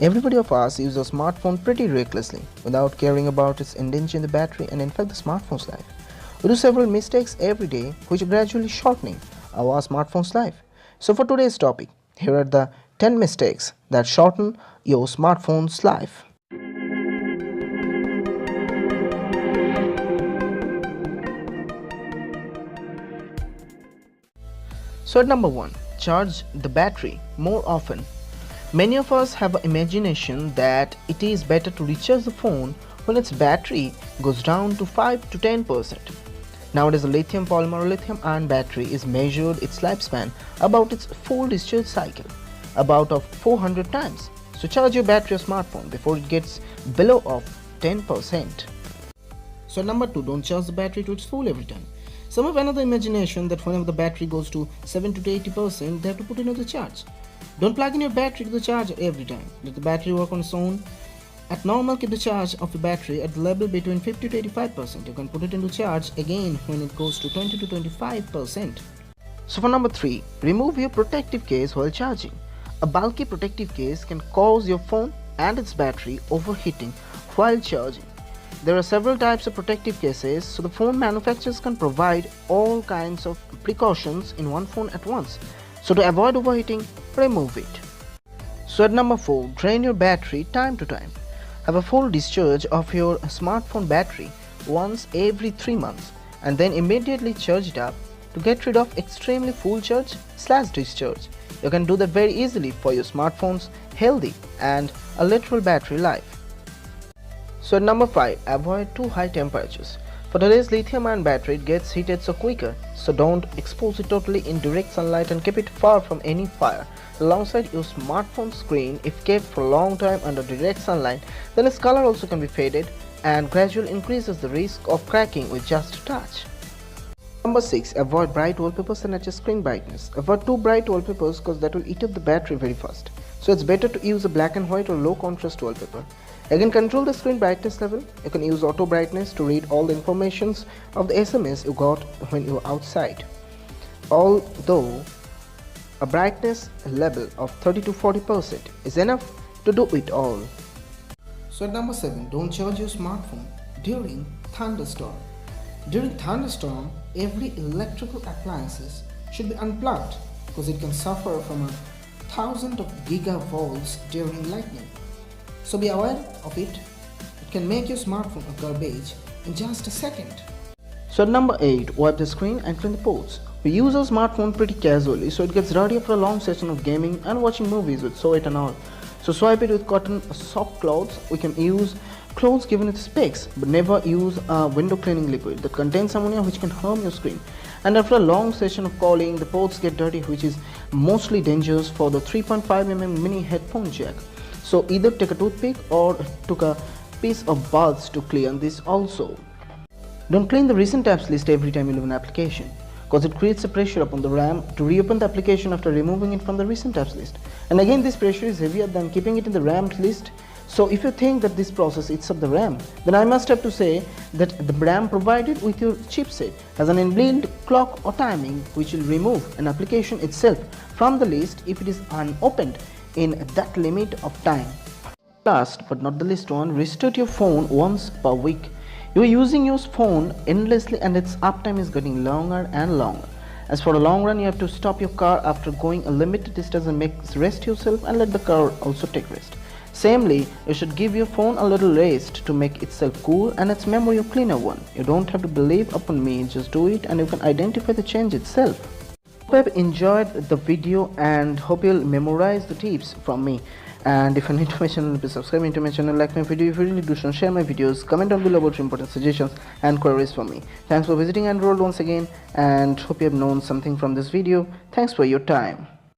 Everybody of us uses a smartphone pretty recklessly, without caring about its indulgence in the battery and in fact the smartphone's life. We do several mistakes every day which are gradually shortening our smartphone's life. So for today's topic, here are the 10 mistakes that shorten your smartphone's life. So at number 1, charge the battery more often. Many of us have an imagination that it is better to recharge the phone when its battery goes down to 5 to 10%. Nowadays, a lithium polymer or lithium ion battery is measured its lifespan about its full discharge cycle, about of 400 times. So charge your battery or smartphone before it gets below of 10%. So number 2, don't charge the battery to its full every time. Some have another imagination that whenever the battery goes to 70 to 80%, they have to put another charge. Don't plug in your battery to the charger every time. Let the battery work on its own. At normal, keep the charge of your battery at the level between 50 to 85%. You can put it into charge again when it goes to 20 to 25%. So for number 3, remove your protective case while charging. A bulky protective case can cause your phone and its battery overheating while charging. There are several types of protective cases, so the phone manufacturers can provide all kinds of precautions in one phone at once. So to avoid overheating, remove it. So at number 4, drain your battery time to time. Have a full discharge of your smartphone battery once every 3 months and then immediately charge it up to get rid of extremely full charge/discharge. You can do that very easily for your smartphone's healthy and a literal battery life. So at number 5, avoid too high temperatures. For today's lithium-ion battery, it gets heated so quicker, so don't expose it totally in direct sunlight and keep it far from any fire. Alongside your smartphone screen, if kept for a long time under direct sunlight, then its color also can be faded and gradually increases the risk of cracking with just a touch. Number 6, avoid bright wallpapers and adjust screen brightness. Avoid too bright wallpapers because that will eat up the battery very fast. So it's better to use a black and white or low contrast wallpaper. Again, control the screen brightness level. You can use auto brightness to read all the informations of the SMS you got when you're outside. Although a brightness level of 30 to 40% is enough to do it all. So at number 7, don't charge your smartphone during thunderstorm. During thunderstorm, every electrical appliances should be unplugged because it can suffer from 1,000 of gigavolts during lightning. So be aware of it. It can make your smartphone a garbage in just a second. So at number 8, wipe the screen and clean the ports. We use our smartphone pretty casually, so it gets dirty after a long session of gaming and watching movies with sweat and all. So swipe it with cotton or soft cloths. We can use clothes given its specs, but never use a window cleaning liquid that contains ammonia which can harm your screen. And after a long session of calling, the ports get dirty, which is mostly dangerous for the 3.5mm mini headphone jack. So either take a toothpick or took a piece of buds to clean this also. Don't clean the recent apps list every time you leave an application, because it creates a pressure upon the RAM to reopen the application after removing it from the recent apps list. And again, this pressure is heavier than keeping it in the RAM list. So if you think that this process eats up the RAM, then I must have to say that the RAM provided with your chipset has an inbuilt clock or timing which will remove an application itself from the list if it is unopened in that limit of time. Last but not the least one, restart your phone once per week. You are using your phone endlessly and its uptime is getting longer and longer. As for the long run, you have to stop your car after going a limited distance and rest yourself and let the car also take rest. Samely, you should give your phone a little rest to make itself cool and its memory a cleaner one. You don't have to believe upon me, just do it and you can identify the change itself. Hope you have enjoyed the video and hope you'll memorize the tips from me. And if you're new to my channel, please subscribe to my channel, like my video if you really do, share my videos, comment down below about your important suggestions and queries for me. Thanks for visiting androworld once again and hope you have known something from this video. Thanks for your time.